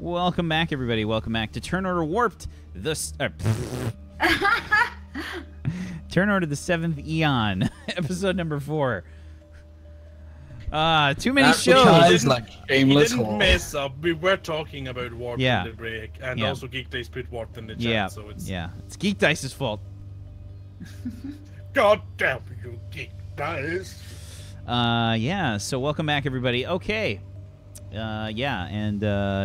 Welcome back, everybody. Welcome back to Turn Order Warped. Turn Order the Seventh Eon, episode number 4. Too many shows. Like shameless you didn't mess up. We were talking about Warped in the break, and also Geek Dice put Warped in the chat. So it's it's Geek Dice's fault. God damn you, Geek Dice. So welcome back, everybody. Okay. And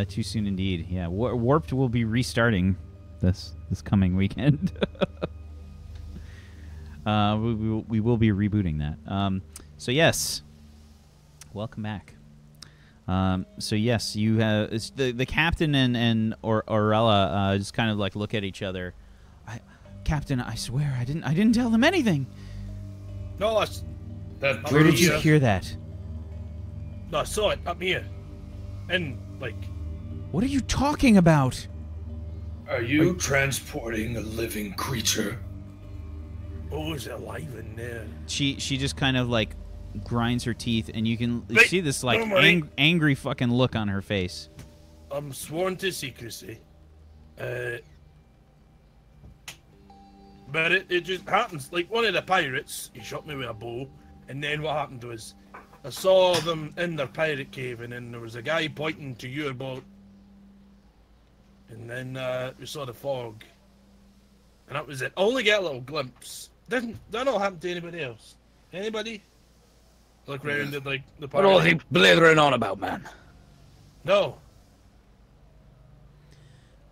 too soon indeed. Yeah, Warped will be restarting this coming weekend. We will be rebooting that. So yes, welcome back. So yes, you have the captain and Orella just kind of like look at each other. Captain, I swear I didn't tell them anything. No, Where did you hear that? No, I saw it up here. And, like... What are you talking about? Are you transporting a living creature? Oh, is it alive in there? She just kind of, like, grinds her teeth, and you can see this, like, angry fucking look on her face. I'm sworn to secrecy. But it just happens. Like, one of the pirates, he shot me with a bow, and then what happened was... I saw them in their pirate cave, and then there was a guy pointing to your boat. And then we saw the fog. And that was it. I only get a little glimpse. That all happen to anybody else? Anybody? Look around at, like, the pirate. What all he blithering on about, man? No.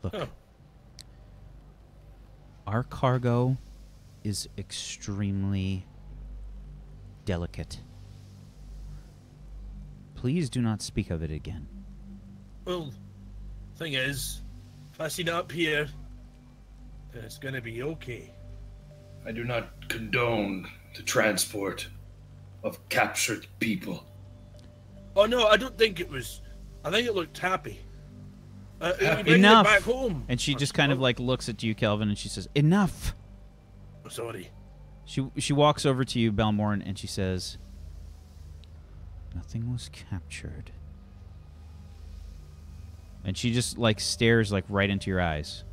Look. Huh. Our cargo is extremely delicate. Please do not speak of it again. Well, thing is, if I see it up here, then it's gonna be okay. I do not condone the transport of captured people. Oh no, I don't think it was. I think it looked happy. Enough. Back home. And she just kind of like looks at you, Kelvin, and she says, "Enough." Sorry. She walks over to you, Belmorn, and she says, "Nothing was captured." And she just like stares like right into your eyes.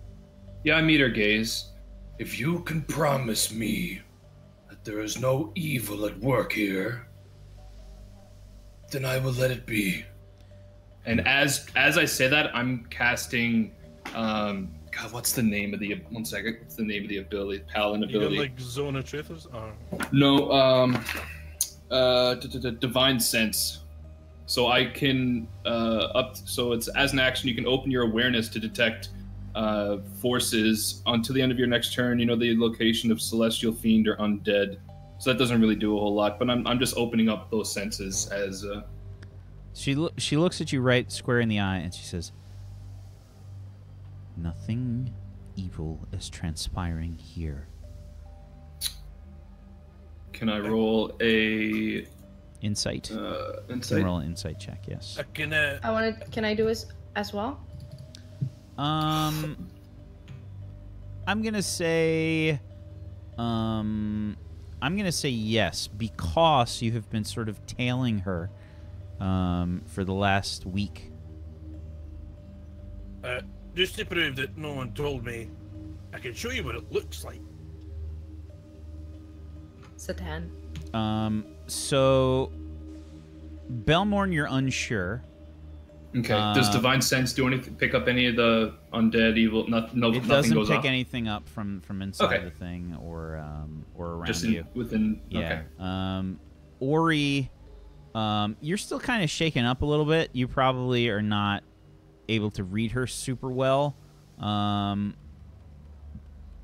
Yeah, I meet her gaze. If you can promise me that there is no evil at work here, then I will let it be. And as I say that, I'm casting God, what's the name of the one second? What's the name of the ability? Paladin ability. You got like Zone of Truth or no, Divine Sense. So I can so it's as an action you can open your awareness to detect forces until the end of your next turn. You know the location of celestial fiend or undead. So that doesn't really do a whole lot, but I'm just opening up those senses as. She looks at you right square in the eye and she says, "Nothing evil is transpiring here." Can I roll a insight? Insight. You can roll an insight check. Yes. Can I do it as well? I'm gonna say yes, because you have been sort of tailing her for the last week. Just to prove that no one told me, I can show you what it looks like. It's a 10. So Belmorn, you're unsure. Okay. Does Divine Sense do anything? Pick up any of the undead, evil? Nothing goes off? It doesn't pick anything up from inside the thing or around just you. Within. Yeah. Okay. Ori, you're still kind of shaken up a little bit. You probably are not able to read her super well. I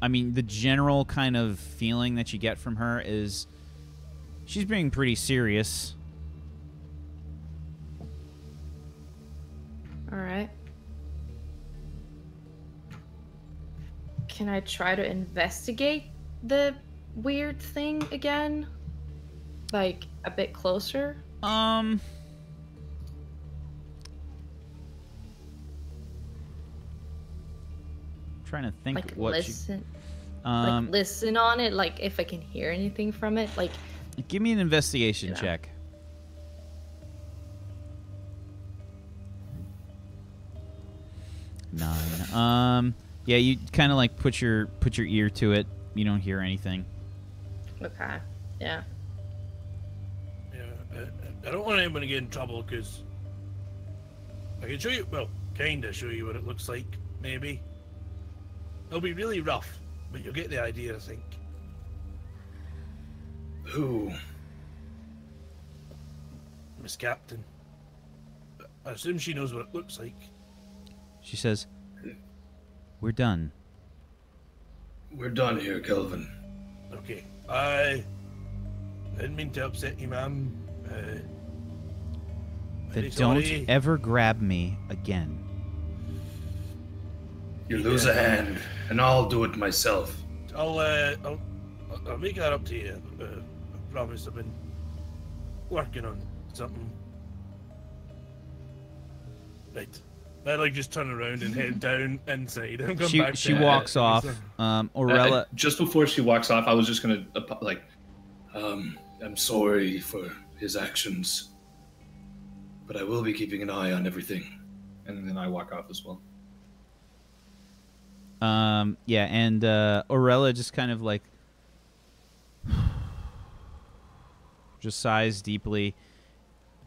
mean, the general kind of feeling that you get from her is she's being pretty serious. All right. Can I try to investigate the weird thing again? Like, a bit closer? Trying to think like what listen, like listen on it, like if I can hear anything from it, like. Give me an investigation check. 9. Yeah, you kind of like put your ear to it. You don't hear anything. Okay. Yeah. Yeah, I don't want anyone to get in trouble because I can show you. Well, kind of show you what it looks like. Maybe it'll be really rough, but you'll get the idea. I think. Who? Miss Captain. I assume she knows what it looks like. She says, "We're done." We're done here, Kelvin. Okay. I didn't mean to upset you, ma'am. That don't ever grab me again. You lose a hand, and I'll do it myself. I'll make that up to you. I promise. I've been working on something. Right. I like just turn around and head down inside and come back. She walks off. Orella. Just before she walks off, I was just gonna I'm sorry for his actions, but I will be keeping an eye on everything. And then I walk off as well. Yeah, and Orella just kind of like just sighs deeply.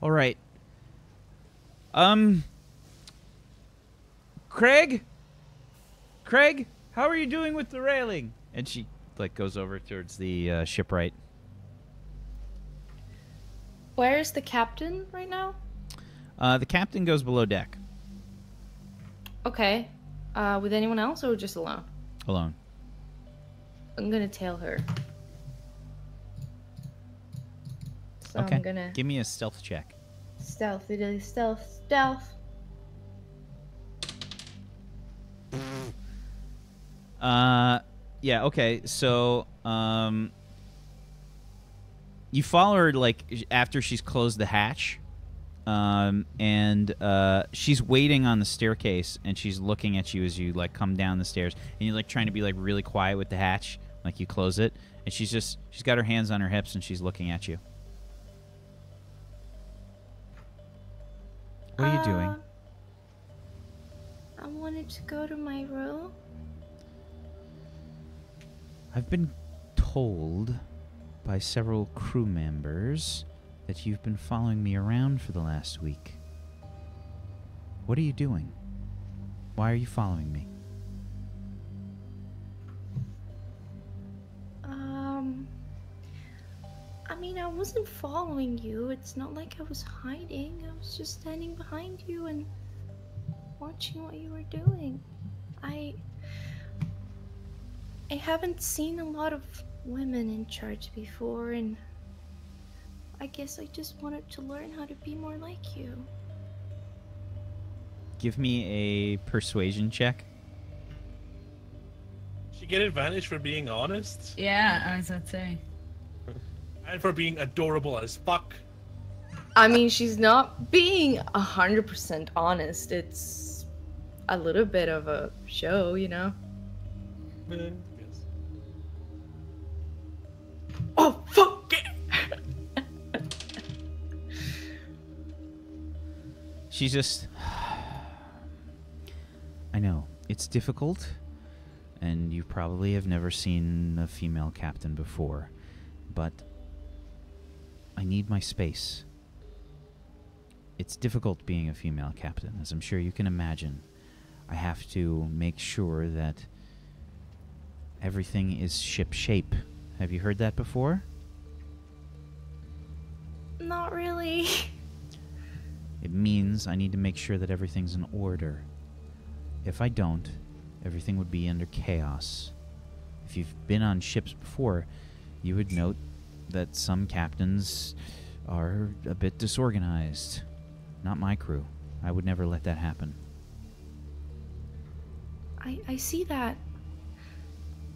All right. Craig, how are you doing with the railing? And she like goes over towards the shipwright. Where's the captain right now? The captain goes below deck. Okay. With anyone else or just alone? Alone. I'm gonna tail her. So Okay. I'm gonna Give me a stealth check. stealth. Yeah, okay. So, you follow her like after she's closed the hatch. And she's waiting on the staircase and she's looking at you as you like come down the stairs, and you're like trying to be like really quiet with the hatch, like you close it, and she's got her hands on her hips and she's looking at you. What are you doing? I wanted to go to my room. I've been told by several crew members that you've been following me around for the last week. What are you doing? Why are you following me? I mean, I wasn't following you. It's not like I was hiding. I was just standing behind you and watching what you were doing. I haven't seen a lot of women in charge before, and I guess I just wanted to learn how to be more like you. Give me a persuasion check. She get advantage for being honest Yeah, I was about to say. and for being adorable as fuck. I mean, she's not being 100% honest. It's a little bit of a show, you know? Yes. Oh, fuck it! She's just... I know, it's difficult, and you probably have never seen a female captain before, but I need my space. It's difficult being a female captain, as I'm sure you can imagine. I have to make sure that everything is ship-shape. Have you heard that before? Not really. It means I need to make sure that everything's in order. If I don't, everything would be under chaos. If you've been on ships before, you would note that some captains are a bit disorganized. Not my crew. I would never let that happen. I see that.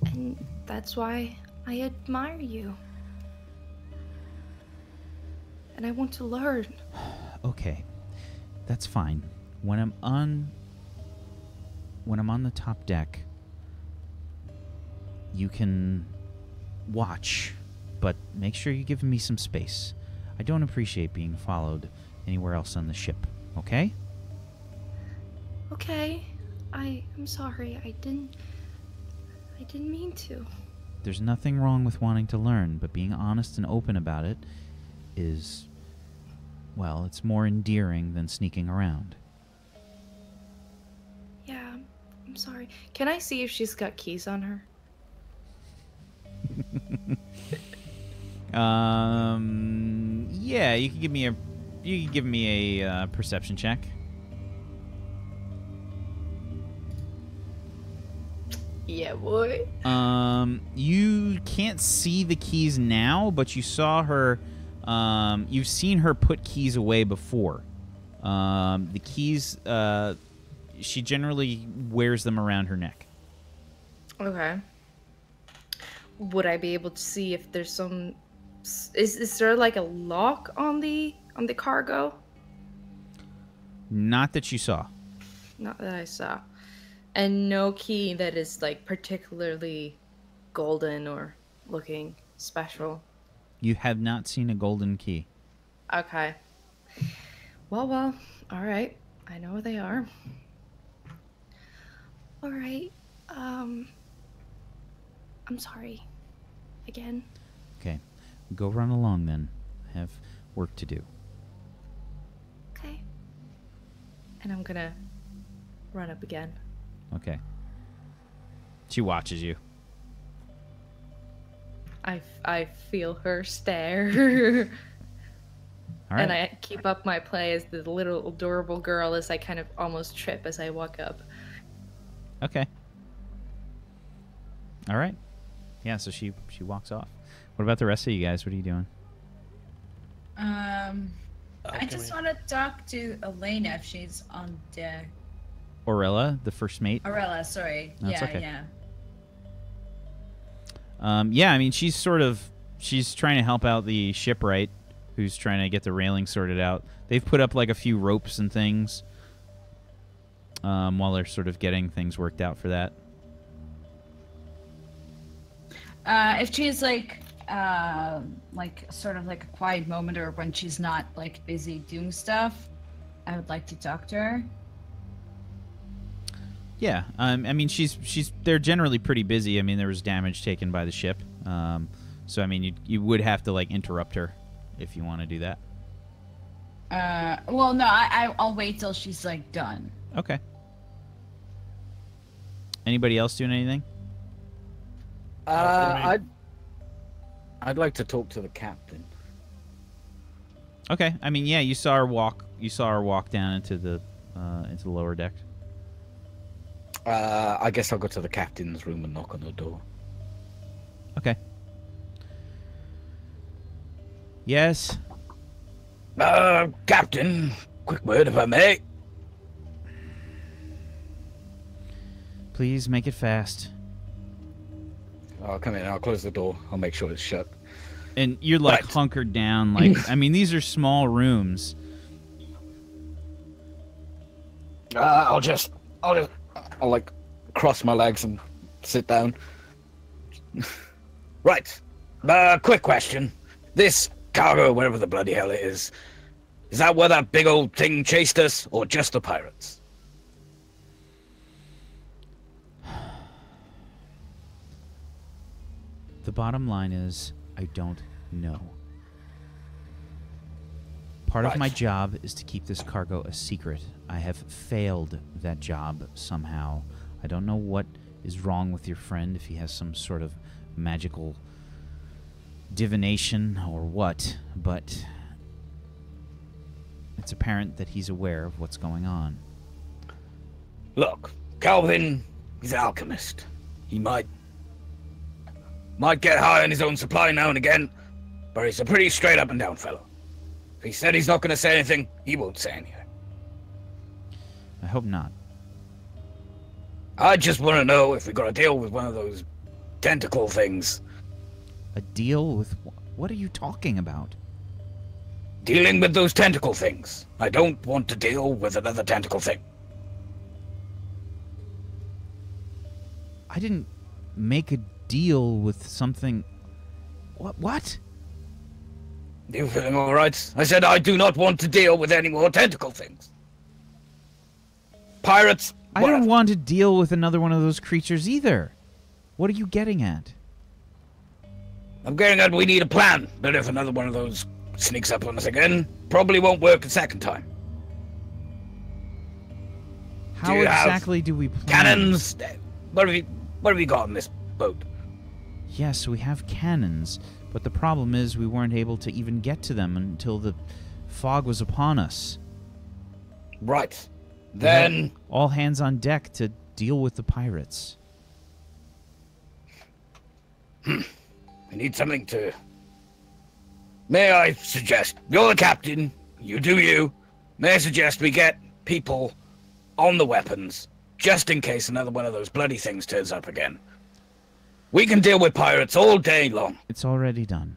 And that's why I admire you. And I want to learn. Okay, that's fine. When I'm on the top deck, you can watch, but make sure you give me some space. I don't appreciate being followed anywhere else on the ship, okay? Okay. I'm sorry. I didn't mean to. There's nothing wrong with wanting to learn, but being honest and open about it is, well, it's more endearing than sneaking around. Yeah, I'm sorry. Can I see if she's got keys on her? Yeah, you can give me a perception check. Yeah, boy. You can't see the keys now, but you saw her. You've seen her put keys away before. The keys, she generally wears them around her neck. Okay. Would I be able to see if there's some? Is there like a lock on the cargo? Not that you saw. Not that I saw. And no key that is like particularly golden or looking special. You have not seen a golden key. Okay. Well, all right. I know where they are. All right. I'm sorry. Again. Okay. Go run along then. I have work to do. Okay. And I'm gonna run up again. Okay. She watches you. I feel her stare. All right. And I keep up my play as the little adorable girl as I kind of almost trip as I walk up. Okay. All right. Yeah, so she walks off. What about the rest of you guys? What are you doing? I just want to talk to Elena if she's on deck. Orella, the first mate. Orella, sorry. That's yeah, okay. yeah. Yeah, I mean, she's trying to help out the shipwright who's trying to get the railing sorted out. They've put up like a few ropes and things while they're sort of getting things worked out for that. If she's like sort of like a quiet moment or when she's not like busy doing stuff, I would like to talk to her. Yeah, I mean, they're generally pretty busy. I mean, there was damage taken by the ship, so I mean, you would have to like interrupt her if you want to do that. Well, no, I'll wait till she's like done. Okay. Anybody else doing anything? I'd like to talk to the captain. Okay. I mean, yeah, you saw her walk down into the lower deck. I guess I'll go to the captain's room and knock on the door. Okay. Yes. Captain, quick word if I may. Please make it fast. I'll come in. I'll close the door. I'll make sure it's shut. And you're like Right. hunkered down. Like, I mean, these are small rooms. I'll like cross my legs and sit down. Right. Quick question. This cargo, wherever the bloody hell it is that where that big old thing chased us, or just the pirates? The bottom line is, I don't know. Part of Right. my job is to keep this cargo a secret. I have failed that job somehow. I don't know what is wrong with your friend, if he has some sort of magical divination or what, but it's apparent that he's aware of what's going on. Look, Calvin, he's an alchemist. He might get high on his own supply now and again, but he's a pretty straight up and down fellow. If he said he's not going to say anything, he won't say anything. I hope not. I just want to know if we got to deal with one of those tentacle things. A deal with... What are you talking about? Dealing with those tentacle things. I don't want to deal with another tentacle thing. I didn't make a deal with something... What? You feeling all right? I said I do not want to deal with any more tentacle things. Pirates, I don't want to deal with another one of those creatures either. What are you getting at? I'm getting at we need a plan. But if another one of those sneaks up on us again, probably won't work a second time. How Do you have exactly do we plan? Cannons? What have you got on this boat? Yes, we have cannons, but the problem is we weren't able to even get to them until the fog was upon us. Right. We Then had all hands on deck to deal with the pirates. we need something to... May I suggest, you're the captain, you do you. May I suggest we get people on the weapons, just in case another one of those bloody things turns up again. We can deal with pirates all day long. It's already done.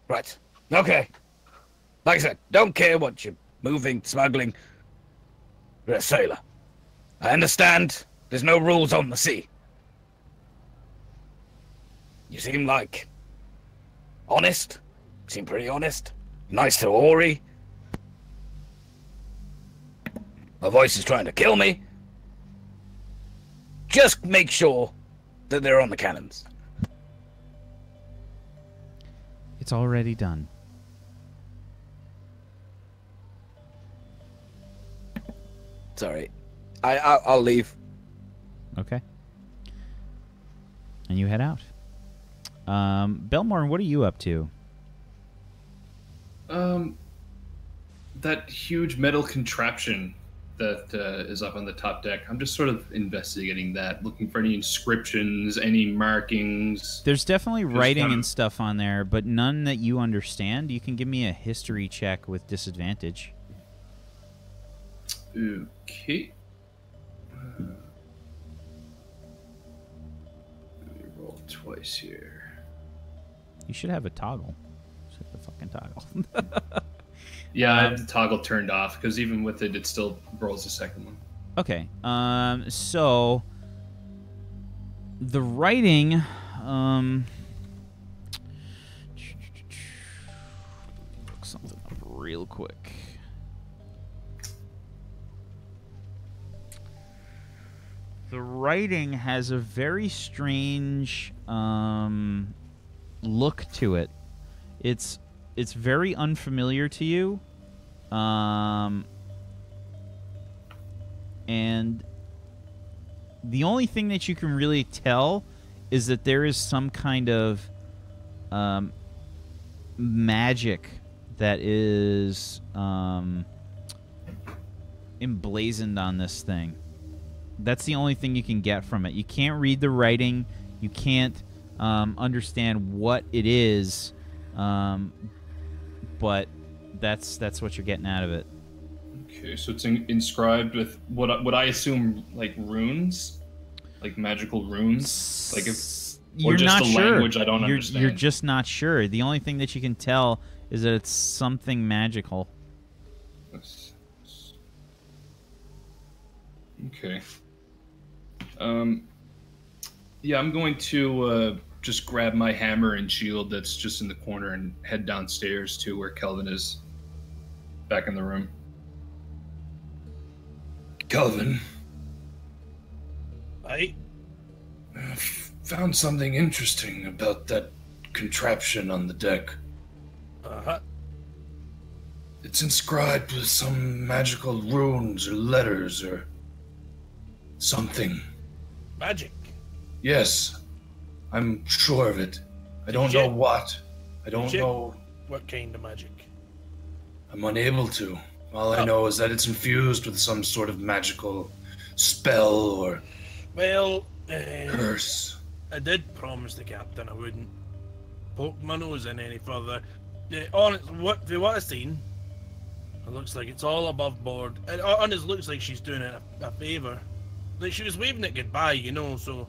Right. Okay. Like I said, don't care what you're moving, smuggling. You're a sailor. I understand there's no rules on the sea. You seem like... honest. You seem pretty honest. Nice to Ori. My voice is trying to kill me. Just make sure that they're on the cannons. It's already done. Sorry. I'll leave. Okay. And you head out. Belmore, what are you up to? That huge metal contraption that is up on the top deck. I'm just sort of investigating that, looking for any inscriptions, any markings. There's definitely writing and stuff on there, but none that you understand. You can give me a history check with disadvantage. Okay. Let me roll twice here. You should have a toggle. Just hit the fucking toggle. Yeah, I have the toggle turned off because even with it, it still rolls the second one. Okay. So the writing. Look something up real quick. The writing has a very strange look to it. It's very unfamiliar to you. And the only thing that you can really tell is that there is some kind of magic that is emblazoned on this thing. That's the only thing you can get from it. You can't read the writing. You can't understand what it is. But that's what you're getting out of it. Okay, so it's inscribed with what I assume like runes, like magical runes, like if You're or just not a sure. language I don't understand. You're just not sure. The only thing that you can tell is that it's something magical. Okay. Yeah, I'm going to just grab my hammer and shield that's just in the corner and head downstairs to where Kelvin is, back in the room. Kelvin, Right? I found something interesting about that contraption on the deck. Uh-huh. It's inscribed with some magical runes or letters or something. Magic. Yes, I'm sure of it. I don't you know check- what. I don't check- know. What kind of magic? I'm unable to. All I know is that it's infused with some sort of magical spell or Well, curse. I did promise the captain I wouldn't poke my nose in any further. Honest, for what I've seen, it looks like it's all above board. It honestly looks like she's doing it a favour. Like she was waving it goodbye, you know, so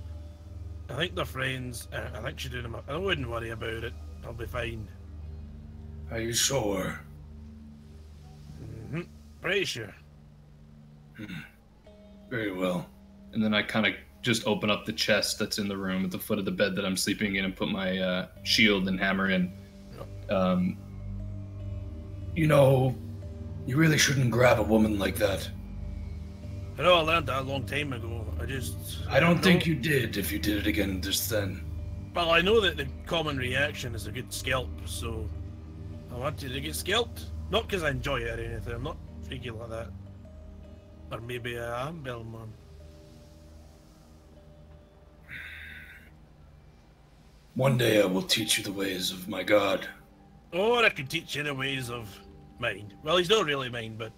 I think they're friends. I think she's doing him. I wouldn't worry about it. I'll be fine. Are you sure? Mm-hmm. Pretty sure. Very well. And then I kind of just open up the chest that's in the room at the foot of the bed that I'm sleeping in and put my shield and hammer in. You know, you really shouldn't grab a woman like that. I know I learned that a long time ago. I don't think you did if you did it again just then. Well, I know that the common reaction is a good scalp, so I want you to get scalped. Not because I enjoy it or anything. I'm not freaky like that. Or maybe I am Belmont. One day I will teach you the ways of my god. Or I could teach you the ways of mine. Well, he's not really mine, but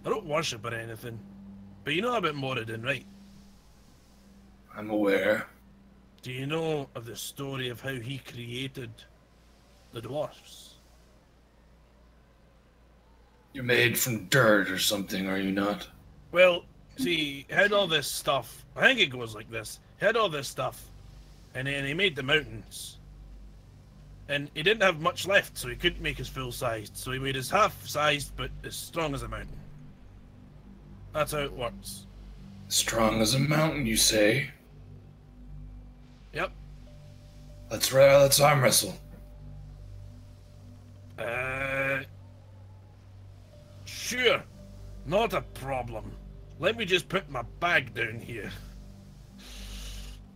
I don't worship or anything. But you know about Moradin, right? I'm aware. Do you know of the story of how he created the dwarfs? You're made from dirt or something, are you not? Well, see, he had all this stuff. I think it goes like this. He had all this stuff, and then he made the mountains. And he didn't have much left, so he couldn't make his full-sized. So he made his half-sized, but as strong as a mountain. That's how it works. Strong as a mountain, you say? Yep. Let's arm wrestle. Sure. Not a problem. Let me just put my bag down here.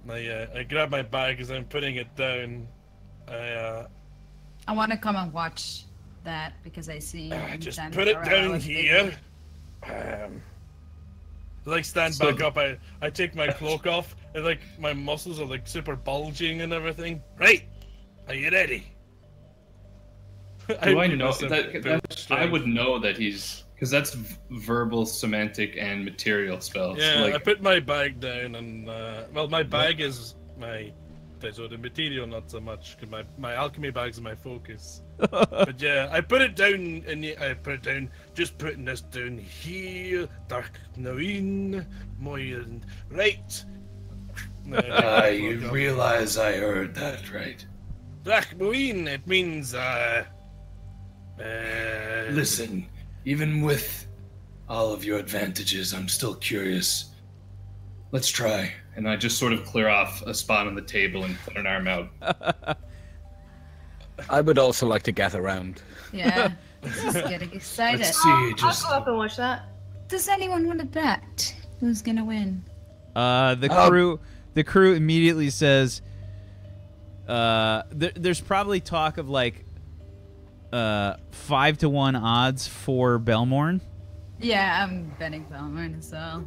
I grab my bag as I'm putting it down. I want to come and watch that because I see. Just put it down here. Like stand back up. I take my cloak off, and like my muscles are like super bulging and everything. Right? Are you ready? Do I know that I would know that he's because that's verbal, semantic, and material spells. Yeah, like, I put my bag down, and well, my bag is my. So the material not so much, because my alchemy bag's my focus. But yeah, I put it down, and I put it down, just putting this down here, Dark Nawin, Moyen, right. You realize I heard that, right? Dark Nawin, it means, Listen, even with all of your advantages, I'm still curious. Let's try. And I just sort of clear off a spot on the table and put an arm out. I would also like to gather round. Yeah, this is getting excited. Let's see, I'll just... go up and watch that. Does anyone want to bet who's gonna win? The crew immediately says, there's probably talk of like 5-to-1 odds for Belmorn. Yeah, I'm betting Belmorn as well.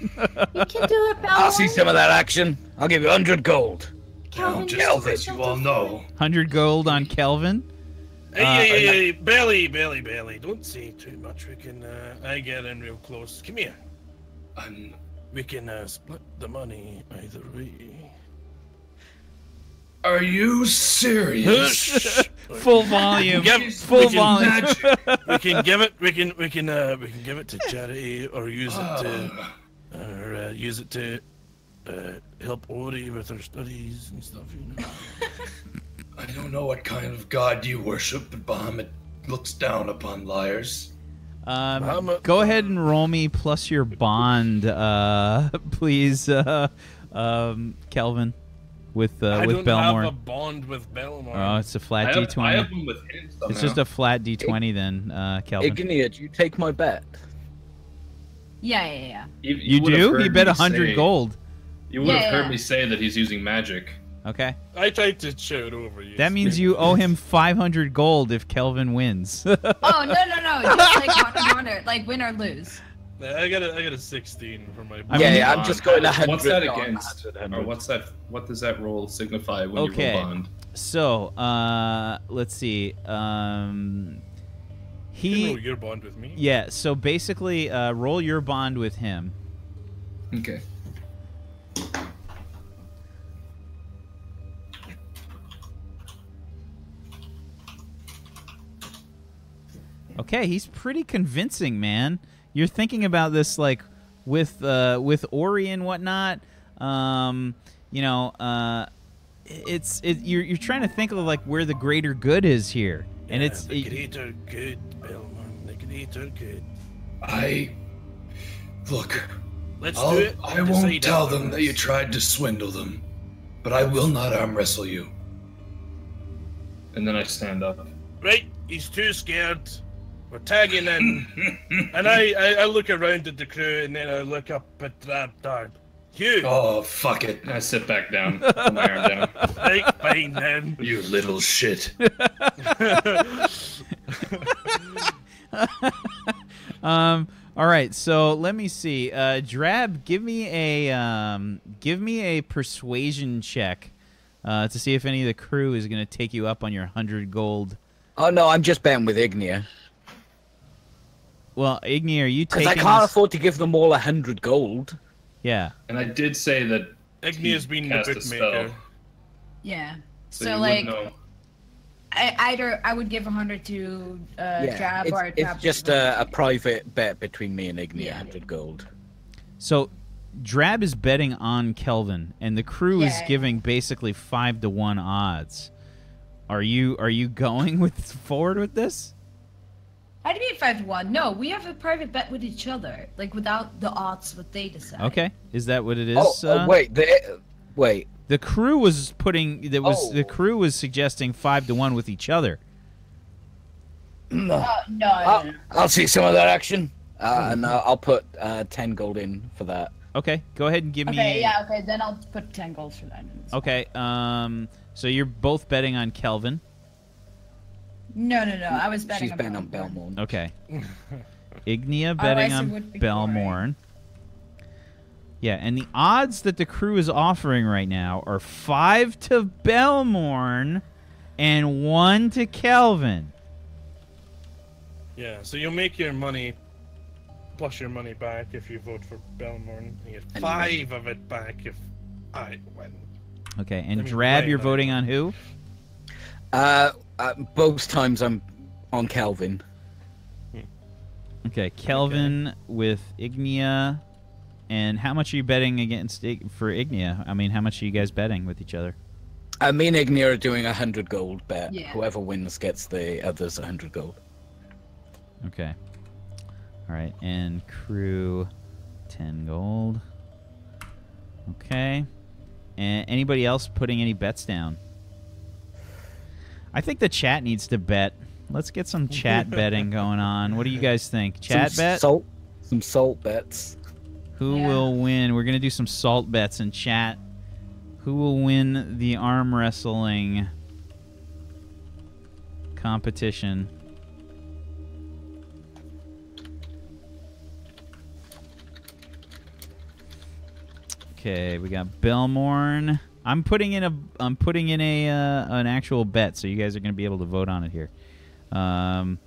You can do it, Bella. I'll see some of that action. I'll give you 100 gold. Calvin, just to let you all know. 100 gold on Kelvin. Hey, Bailey, don't say too much. We can, I get in real close. Come here. We can split the money either way. Are you serious? Full volume. Full volume. We can give it. We can give it to charity, or use it to help Ori with her studies and stuff. You know. I don't know what kind of god you worship, but Bahamut looks down upon liars. Go ahead and roll me plus your bond, please, Kelvin, with Belmore. I don't have a bond with Belmore. Oh, it's a flat D20. I have one with him somehow. It's just a flat D20 then, Kelvin. Ignia, you take my bet. Yeah. You do? He bet 100 gold. You would have heard me say that he's using magic. Okay. I tried to shout over you. That means you owe him 500 gold if Kelvin wins. Oh, no. Just like water, like win or lose. I got a 16 for my. I'm just going 100. What's that against? Or what does that roll signify when you roll bond? So, let's see. You roll your bond with me. Yeah. So basically, roll your bond with him. Okay. Okay, he's pretty convincing, man. You're thinking about this like with Ori and whatnot. You're trying to think of like where the greater good is here, and it's the greater good, Belmont. The greater good. Let's do it. I won't tell them that you tried to swindle them, but I will not arm wrestle you. And then I stand up. Right, he's too scared. We're tagging in. And I look around at the crew, and then I look up at Drab. You! Oh, fuck it. I sit back down, put my arm down. Right, fine then. You little shit. All right, so let me see. Drab, give me a persuasion check to see if any of the crew is going to take you up on your 100 gold. Oh no, I'm just betting with Ignia. Well, Igni, are you taking? Because I can't this? afford to give them all 100 gold. Yeah. And I did say that Igni has been the cast a bookmaker. spell, Yeah. so So you like, wouldn't know. I would give 100 to Drab or it's Drab just a private bet between me and Ignia, Yeah. 100 gold. So, Drab is betting on Kelvin, and the crew is Yeah. giving basically 5-to-1 odds. Are you going forward with this? How do you mean 5-1? No, we have a private bet with each other, like without the odds what they decide. Okay, is that what it is? Wait, wait. The crew was the Oh. crew was suggesting 5-to-1 with each other. No. I'll see some of that action, and I'll put 10 gold in for that. Okay, go ahead and give me. Okay, yeah, okay, then I'll put 10 gold for that. Okay, so you're both betting on Kelvin. No, I was betting She's betting on Belmont. Okay. Ignia betting Otherwise it on would be Belmorn. Yeah, and the odds that the crew is offering right now are 5 to Belmorn and 1 to Kelvin. Yeah, so you'll make your money plus your money back if you vote for Belmorn. You get 5 of it back if I win. Okay, and I mean, Drab, wait, you're wait. voting on who? Both times I'm on Kelvin. Okay, Kelvin with Ignia. And how much are you betting against for Ignia? I mean, how much are you guys betting with each other? Me and Ignia are doing 100 gold bet. Yeah. Whoever wins gets the others 100 gold. Okay. All right, and crew 10 gold. Okay. And anybody else putting any bets down? I think the chat needs to bet. Let's get some chat betting going on. What do you guys think? Chat bet? Some salt bets. Who will win? We're going to do some salt bets in chat. Who will win the arm wrestling competition? Okay, we got Belmorn. I'm putting in an actual bet, so you guys are going to be able to vote on it here. And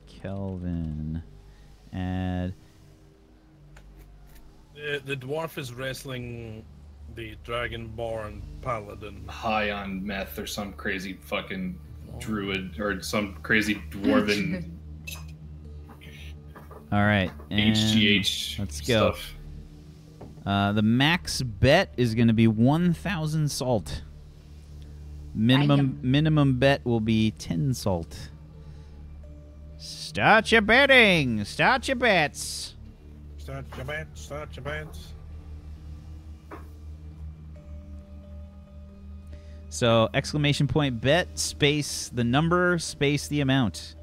Kelvin. Add. The dwarf is wrestling the dragonborn paladin. High on meth or some crazy fucking druid or some crazy dwarven All right. And HGH let's go. stuff. The max bet is going to be 1,000 salt. Minimum bet will be 10 salt. Start your betting. Start your bets. Start your bets, start your bets. So exclamation point bet space the number space the amount.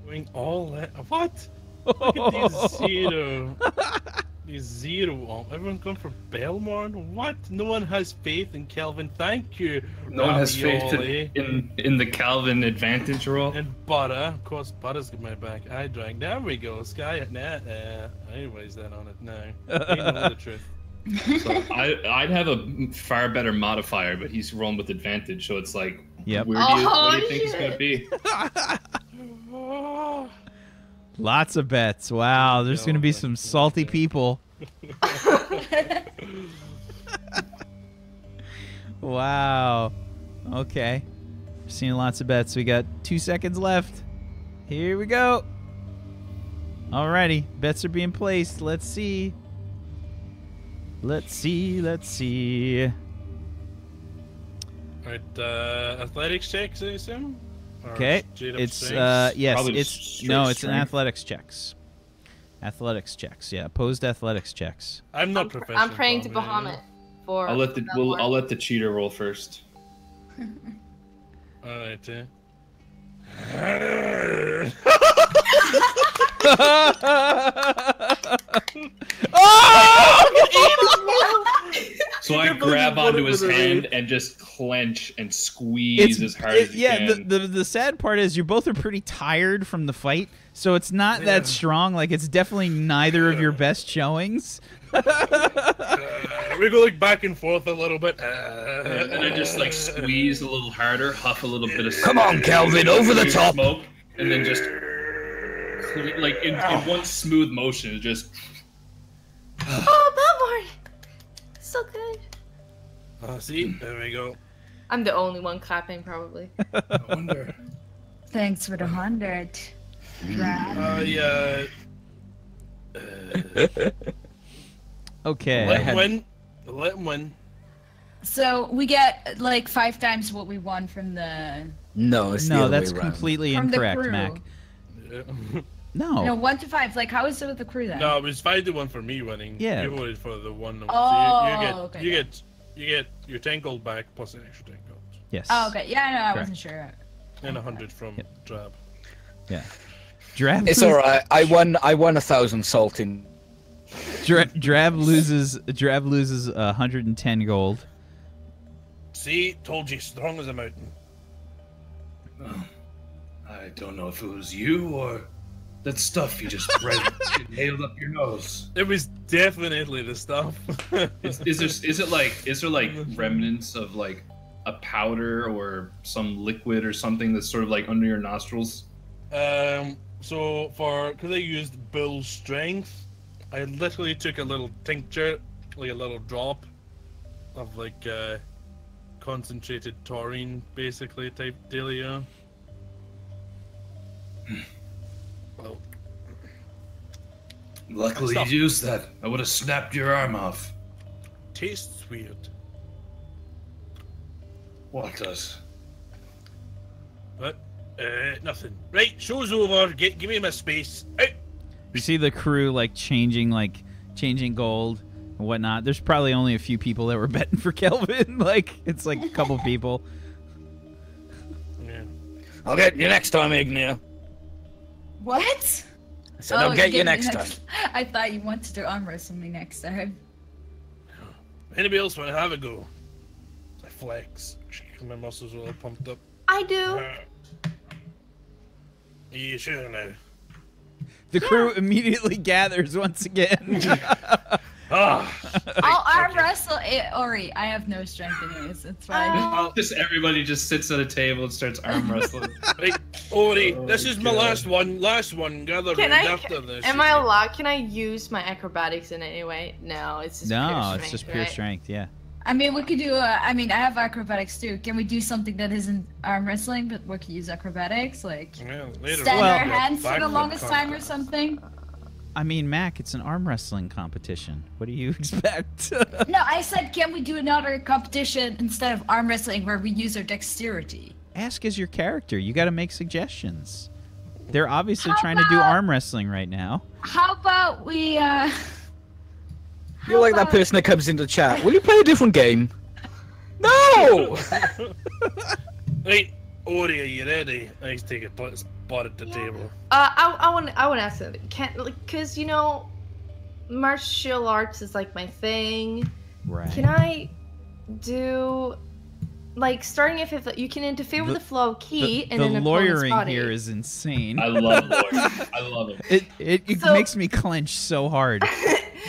Doing all that. What? Look at these zero. These zero. Everyone going for Belmorn? What? No one has faith in Kelvin. Thank you. No one has faith Ravioli. in the Calvin advantage roll. And butter. Of course, butter's got my back. I drank. There we go. Sky at net. Anyways, that on it now. You know the truth. So I'd have a far better modifier, but he's rolling with advantage, so it's like, Yep. what do you think it's gonna be? Lots of bets. Wow, there's going to be some salty people. Wow. Okay. We're seeing lots of bets. We got 2 seconds left. Here we go. Alrighty. Bets are being placed. Let's see. Let's see. Alright, athletics checks, I assume? Or Okay. straight up It's strengths? yes, Probably it's straight no, it's an strength. athletics checks. Athletics checks. Yeah, opposed athletics checks. I'm not professional. I'm praying to Bahamut for. I'll let the cheater roll first. Alright, So I grab onto his hand and just clench and squeeze as hard as you can. The sad part is you both are pretty tired from the fight, so it's not that strong. Like, it's definitely neither of your best showings. We go like back and forth a little bit. And I just like squeeze a little harder, huff a little bit of Come on, Kelvin, over the top. smoke, and then just like in one smooth motion, just. Oh, that one! So good. See, there we go. I'm the only one clapping, probably. I wonder. Thanks for the 100. Yeah. Okay. Let him win. Let him win. So we get like 5 times what we won from the. No, it's the No, other that's way around. completely From the incorrect, crew. Mac. Yeah. No. No, 1 to 5. Like, how is it with the crew then? No, it was 5-1 for me winning. Yeah. You voted for the one. Oh, so you get your 10 gold back plus an extra 10 gold. Yes. Oh, okay. Yeah, no, I Correct. wasn't sure. And 100 from Drab. Yeah. Drab. It's all right. I won 1,000 salt in. Drab loses 110 gold. See, told you, strong as a mountain. I don't know if it was you or that stuff you just nailed up your nose. It was definitely the stuff. Is there like remnants of like a powder or some liquid or something that's sort of like under your nostrils? So because I used bull strength, I literally took a little tincture, like a little drop of like concentrated taurine, basically type dealio. Well, Luckily you used that. I would have snapped your arm off. tastes weird. What does? But nothing. Right, show's over. Give me my space. Out. You see the crew like changing gold and whatnot. There's probably only a few people that were betting for Kelvin. Like, it's like a couple people. Yeah. I'll get you next time, Ignea. What? I said I'll get you me next time. I thought you wanted to arm wrestle me next time. Anybody else want to have a go? I flex. My muscles are all pumped up. I do. You sure now? The crew immediately gathers once again. I'll arm wrestle Ori. I have no strength anyways. It's fine. Just everybody just sits at a table and starts arm wrestling. Right, Ori, this is my last one. Last one. Gather Can round I? after this. Am I allowed? Can I use my acrobatics in any way? No, it's just pure No, strength, it's just pure right? strength. Yeah. I mean, we could do. I mean, I have acrobatics too. Can we do something that isn't arm wrestling, but we could use acrobatics, like Yeah, later stand on, our yeah, hands for the backward longest time or contest. something? I mean, Mac, it's an arm wrestling competition. What do you expect? No, I said, can we do another competition instead of arm wrestling where we use our dexterity? Ask as your character. You got to make suggestions. They're obviously How trying to do about- arm wrestling right now. How about we? You're like that person that comes into chat. Will you play a different game? No! Right, Ori, are you ready? I need to take a spot at the table. I want to ask something. Cause you know, martial arts is like my thing. Right. Can I do, like, starting if you can interfere with the flow of key and the then lawyering body. here is insane. I love lawyering. I love it. It So- makes me clench so hard.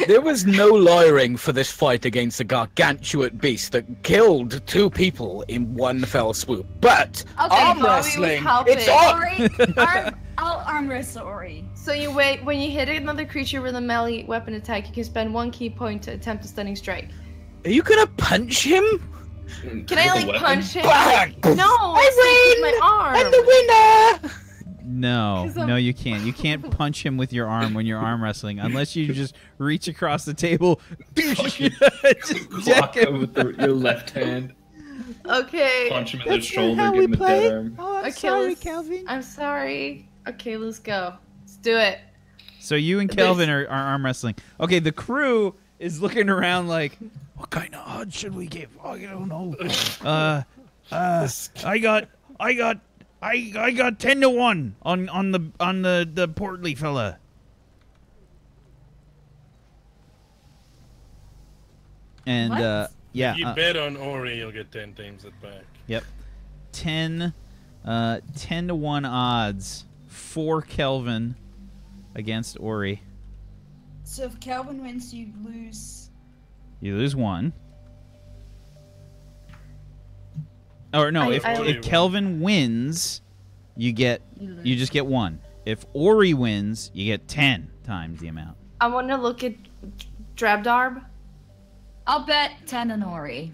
There was no lawyering for this fight against a gargantuan beast that killed 2 people in one fell swoop. But arm Bobby was wrestling, helping. it's on! Ori, I'll arm wrestle Ori. So you wait when you hit another creature with a melee weapon attack, you can spend 1 key point to attempt a stunning strike. Are you gonna punch him? Can I like punch him? Bang! No, I win with my arm. I'm the winner! No, 'Cause I'm- no, you can't. You can't punch him with your arm when you're arm wrestling, unless you just reach across the table, just deck Block him him. with your left hand. Okay. Punch him in the shoulder, give him a dead arm. Oh, I'm Okay, sorry, let's- Calvin. I'm sorry. Okay, let's go. Let's do it. So you and Kelvin are arm wrestling. Okay, the crew is looking around like, what kind of odds should we give? Oh, I don't know. I got I got 10-1 on the portly fella. And What? yeah, If you bet on Ori, you'll get 10 times it back. yep, 10 to 1 odds for Kelvin against Ori. So if Calvin wins, you lose. You lose 1. Or no, if Kelvin wins, you just get 1. If Ori wins, you get 10 times the amount. I want to look at Drabdarb, I'll bet 10 on Ori.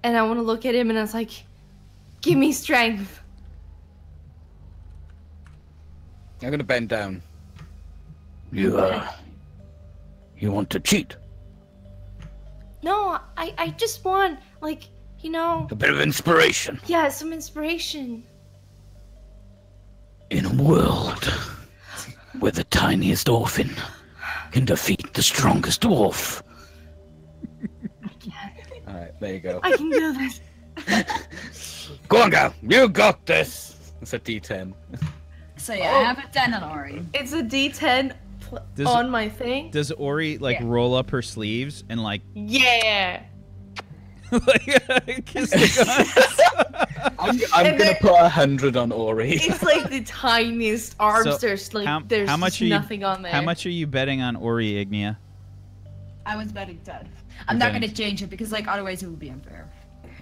and I want to look at him, and I was like, "Give me strength." I'm gonna bend down. You want to cheat? No, I just want, like, you know, A bit of inspiration. yeah, some inspiration. In a world where the tiniest orphan can defeat the strongest dwarf. Alright, there you go. I can do this. Go on, go. You got this. It's a D10. So yeah, I have a 10 on Ori. It's a D10 on my thing. Does Ori like Yeah. roll up her sleeves and like Yeah. kiss the guns? I'm gonna put 100 on Ori. It's like the tiniest arms. So, there's like how there's much just are you- nothing on there. How much are you betting on Ori, Ignia? I was betting 10. I'm not Okay. gonna change it because like otherwise it would be unfair.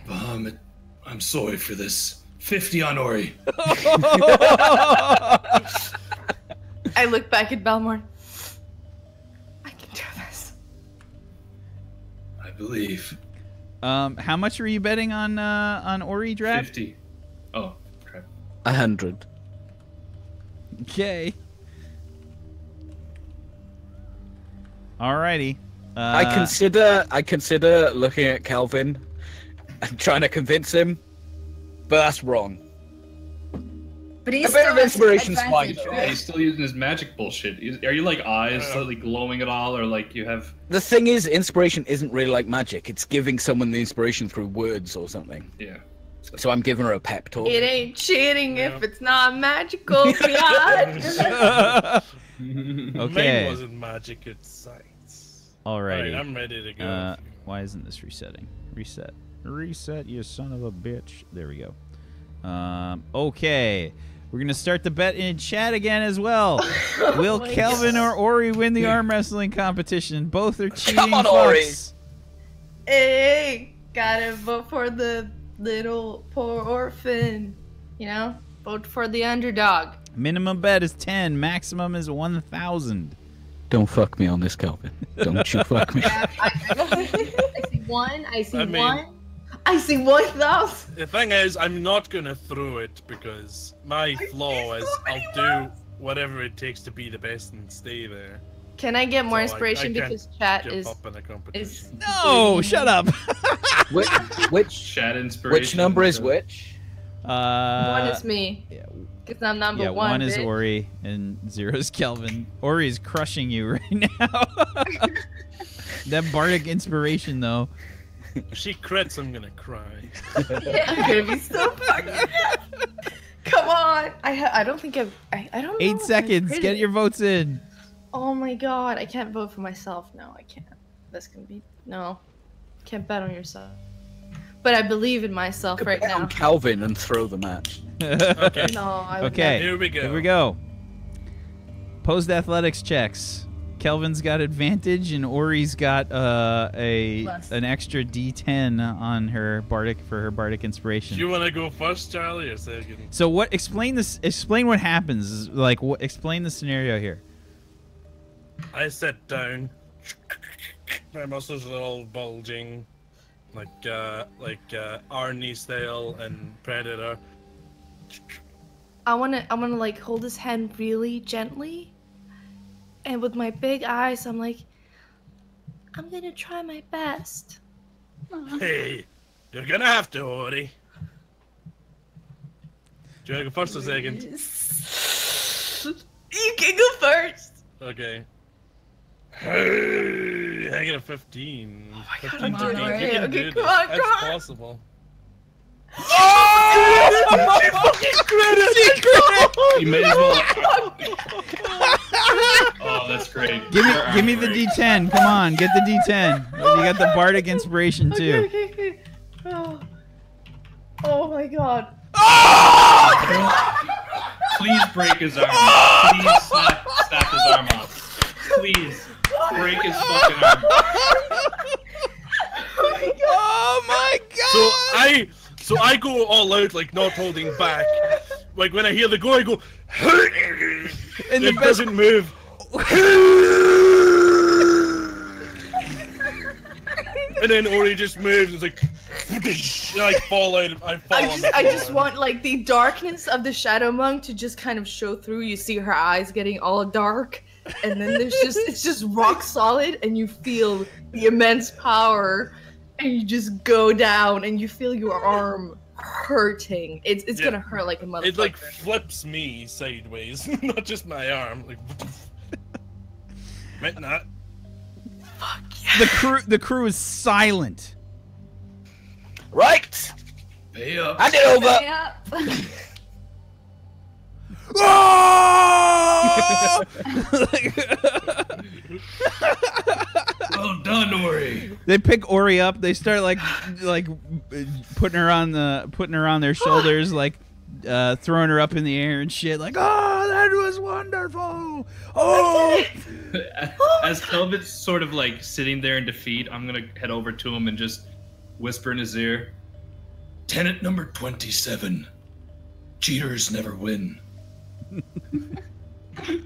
Bahamut, I'm sorry for this. 50 on Ori. I look back at Balmorn. I can do this. I believe. How much are you betting on Ori, Drab? 50. Oh, crap. 100. Okay. Alrighty. I consider looking at Calvin and trying to convince him, but that's wrong. But he's A bit of still inspiration's at fine, advantage, though. Yeah, right? he's still using his magic bullshit. Are you like eyes slightly glowing at all, or like you have? The thing is, inspiration isn't really like magic. It's giving someone the inspiration through words or something. Yeah. So I'm giving her a pep talk. It ain't cheating if it's not magical. Yeah. Mine Okay. wasn't magic, it's science. Alrighty. Alright, I'm ready to go. Why isn't this resetting? Reset. Reset, you son of a bitch. There we go. Okay. We're going to start the bet in chat again as well. Will my Kelvin or Ori win the arm wrestling competition? Both are cheating Come on, Ori. fucks. Hey, gotta vote for the little poor orphan. You know, vote for the underdog. Minimum bet is 10. Maximum is 1,000. Don't fuck me on this, Calvin. Don't you fuck me. I see one. I see I mean- one. I see 1,000. The thing is, I'm not gonna throw it because my flaw is I'll do whatever it takes to be the best and stay there. Can I get more So I inspiration can't because chat Jump is up in a competition. No, shut up. which Chat inspiration. which number is which? one is me yeah, because I'm number yeah, one. one is bitch. Ori and 0 is Kelvin. Ori is crushing you right now. That bardic inspiration, though. If she crits, I'm gonna cry. I'm gonna be so fucking. Come on! I don't think I don't know. 8 if I seconds. critted Get it. your votes in. Oh my god! I can't vote for myself. No, I can't. That's gonna be no. Can't bet on yourself. But I believe in myself right Bet on now. Calvin and throw the match. Okay. No, I would Okay. Here we go. Here we go. Post athletics checks. Kelvin's got advantage, and Ori's got Plus. an extra D10 on her bardic for her bardic inspiration. Do you want to go first, Charlie, or second? So what? Explain this. Explain what happens. Like, what? Explain the scenario here. I sit down. My muscles are all bulging, like Arnie style and Predator. I wanna like hold his hand really gently, and with my big eyes, I'm like, I'm gonna try my best. Hey, you're gonna have to, Ori. Do you want to go first or second? You can go first. Okay. Hey, I get a 15. Oh my god, I'm doing you it. can Okay, do come this. on, That's come on. possible. You may as well. Oh, that's great. Give me the D10. Come on, get the D10. You got the bardic inspiration too. Okay. Oh my god. Please break his arm. Please snap his arm off. Please break his fucking arm. Oh my god! So I go all out, like not holding back. Like when I hear the go, I go, and it doesn't move. And then Ori just moves. And it's like, and I fall out. I just want like the darkness of the Shadow Monk to just kind of show through. You see her eyes getting all dark, and then it's just rock solid, and you feel the immense power, and you just go down, and you feel your arm hurting. It's gonna hurt like a motherfucker. It like flips me sideways, not just my arm. Like, might not. Fuck yeah. The crew is silent. Right. Pay up. Hand it over. Yeah. Well done, Ori. They pick Ori up. They start like putting her on their shoulders, like throwing her up in the air and shit. Like, oh, that was wonderful. Oh. As Kelvin's sort of like sitting there in defeat, I'm gonna head over to him and just whisper in his ear. Tenant number 27. Cheaters never win.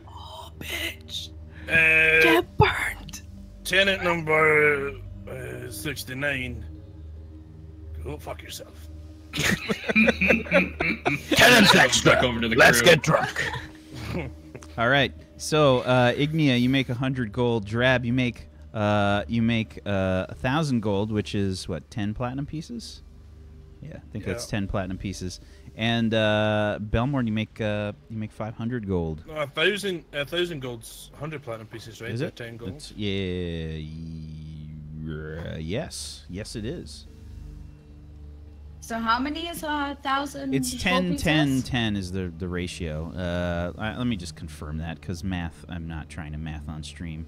Oh, bitch. Get Get burned. Tenant number 69. Go fuck yourself. Tenant's extra. Back over to the Let's crew. get drunk. All right. So Ignia, you make 100 gold. Drab, you make 1,000 gold, which is what, 10 platinum pieces? Yeah, I think that's 10 platinum pieces. And Belmore, you make 500 gold. No, 1,000 gold's 100 platinum pieces, right? Is it? 10 gold. It's, yes, it is. So how many is 1,000? It's gold 10, pieces? 10, 10 is the ratio. Let me just confirm that, because math, I'm not trying to math on stream.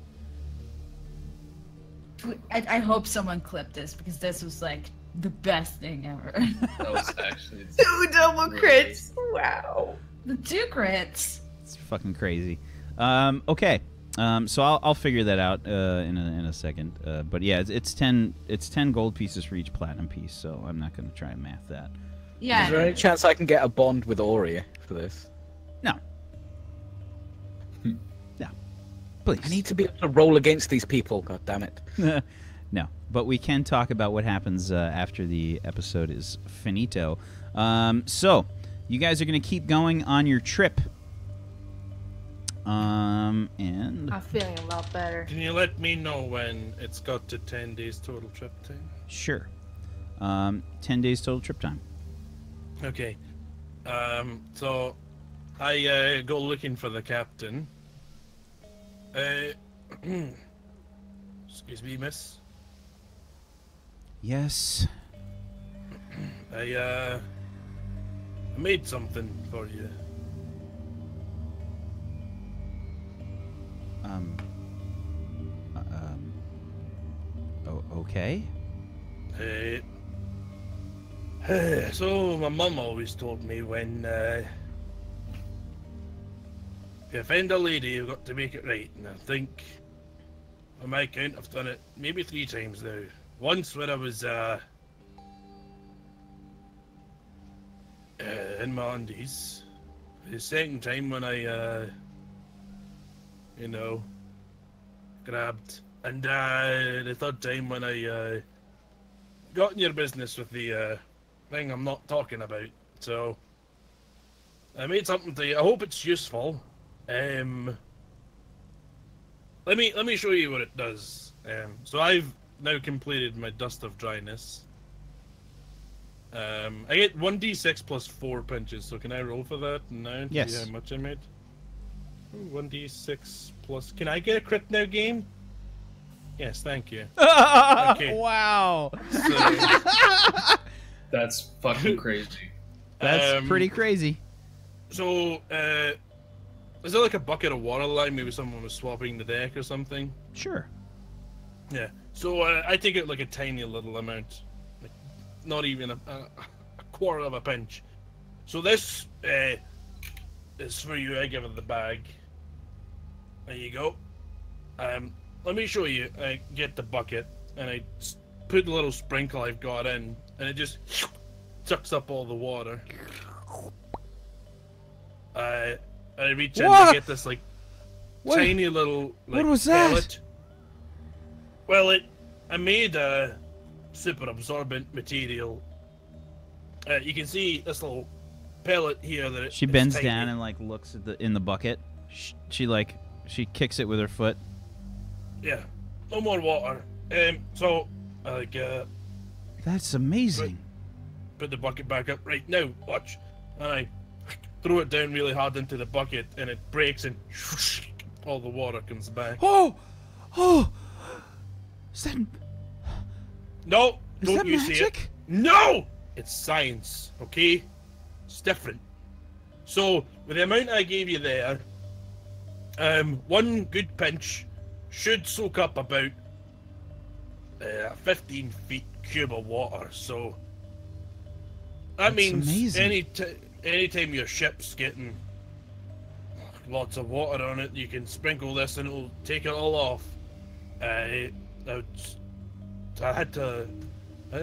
I hope someone clipped this because this was like the best thing ever. That was actually 2 double crits. Wow. The 2 crits. It's fucking crazy. Okay. So I'll figure that out in a second. But yeah, it's 10 gold pieces for each platinum piece. So I'm not going to try and math that. Yeah. Is there any chance I can get a bond with Ori for this? No. No. Please. I need to be able to roll against these people. God damn it. No. But we can talk about what happens after the episode is finito. So you guys are going to keep going on your trip. And I'm feeling a lot better. Can you let me know when it's got to 10 days total trip time? sure. 10 days total trip time. Okay. So I go looking for the captain. Excuse me, miss. Yes. I made something for you. Okay. So my mum always told me when if you find a lady, you've got to make it right. And I think, on my count, I've done it maybe 3 times now. Once when I was in my undies. The second time when I, grabbed. And the third time when I got in your business with the thing I'm not talking about. So I made something to you. I hope it's useful. Let me show you what it does. So I've now completed my Dust of Dryness. I get 1d6 plus 4 pinches. So can I roll for that now? To Yes. see how much I made? Ooh, 1d6 plus. Can I get a crit now, game? Yes, thank you. Okay. Wow. So, That's fucking crazy. That's pretty crazy. So, is there like a bucket of water line? Maybe someone was swapping the deck or something? Sure. Yeah. So, I take it like a tiny little amount. Like, not even a quarter of a pinch. So this is for you. I give her the bag. There you go. Let me show you. I get the bucket, and I put the little sprinkle I've got in, and it just sucks up all the water. I reach in to get this like tiny little like what was that? pellet. Well, I made a super absorbent material. You can see this little pellet here that She bends down and like looks at in the bucket. She kicks it with her foot. Yeah, no more water. So like That's amazing. put the bucket back up. Right now, watch. And I throw it down really hard into the bucket, and it breaks, and all the water comes back. Oh, is that No, is don't that you see it? magic? No, it's science. Okay, it's different. So with the amount I gave you there, one good pinch should soak up about 15 feet cube of water. So that That's means amazing. anytime your ship's getting lots of water on it, you can sprinkle this and it'll take it all off. I had to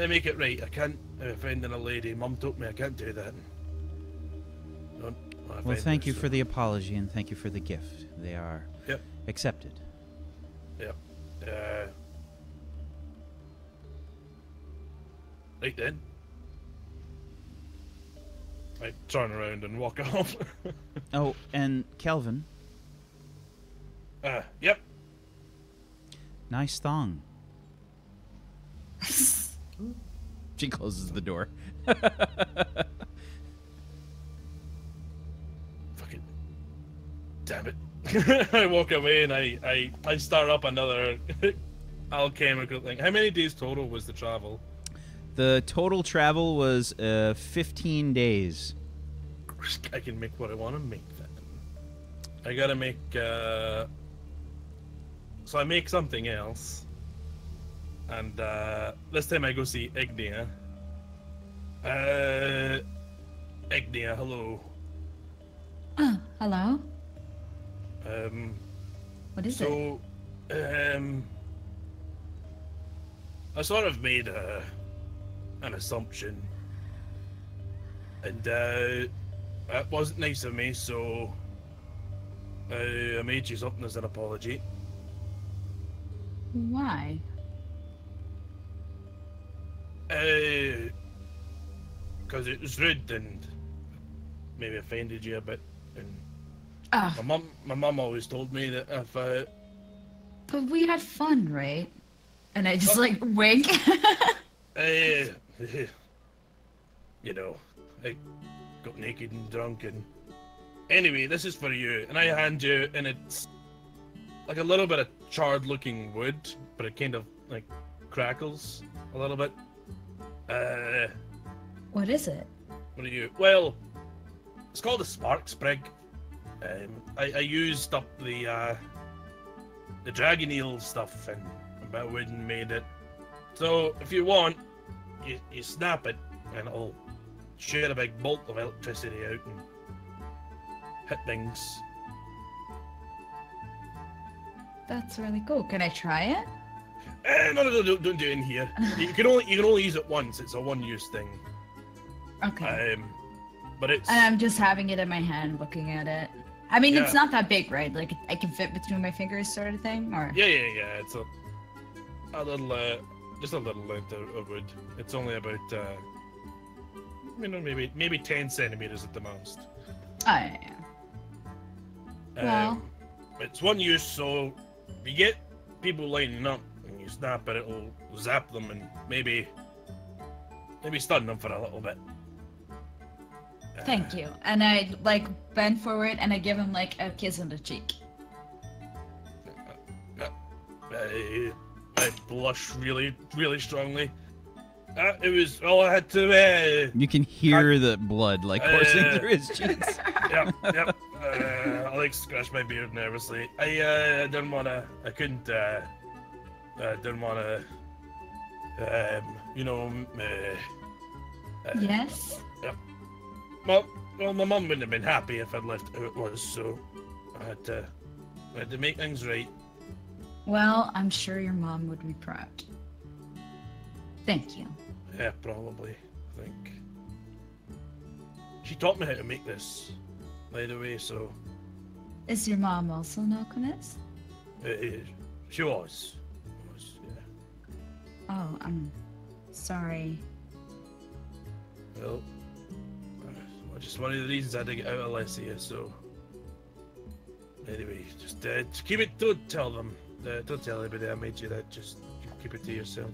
make it right. I can't offending a lady. Mum told me I can't do that. Well, thank you for the apology and thank you for the gift. They are accepted. Yep. Right then. I turn around and walk off. Oh, and Kelvin, Yep. nice thong. She closes the door. Fucking damn it. I walk away and I start up another alchemical thing. How many days total was the travel? The total travel was 15 days. I can make what I want to make then. I gotta make so I make something else. And this time I go see Ignia. Ignia, hello. Hello? What is it? So, I sort of made an assumption, and that wasn't nice of me, so I made you something as an apology. Why? Because it was rude and maybe offended you a bit. And Ah, my mum always told me that if but we had fun, right? And I just like wink. you know, I got naked and drunk and anyway, this is for you, and I hand you, and it's like a little bit of charred looking wood, but it kind of like crackles a little bit. What is it? What are you? Well, it's called a spark sprig. I used up the dragon eel stuff and about wood and made it. So if you want, you snap it and it'll shoot a big bolt of electricity out and hit things. That's really cool. Can I try it? No, don't do it in here. You can only use it once. It's a one-use thing. Okay. But it's And I'm just having it in my hand, looking at it. I mean, it's Yeah. not that big, right? Like, I can fit between my fingers, sort of thing, or? yeah. It's a little just a little length of wood. It's only about maybe 10 centimeters at the most. Oh, yeah. Well. It's one use, so if you get people lining up and you snap it, it'll zap them and maybe stun them for a little bit. Thank you. And I, like, bend forward and I give him, like, a kiss on the cheek. I blush really, really strongly. It was all I had to. You can hear the blood like coursing through his cheeks. Yep. I like scratch my beard nervously. I didn't wanna. I couldn't. Didn't wanna. Yes. Yep. Well, my mum wouldn't have been happy if I'd left it how it was, so I had to make things right. Well, I'm sure your mom would be proud. Thank you. Yeah, probably. I think she taught me how to make this, by the way. So. Is your mom also an alchemist? She was. Yeah. Oh, I'm sorry. Well, just one of the reasons I had to get out of Alessia, so. Anyway, just keep it. Don't tell them. Don't tell anybody I made you that. Just keep it to yourself.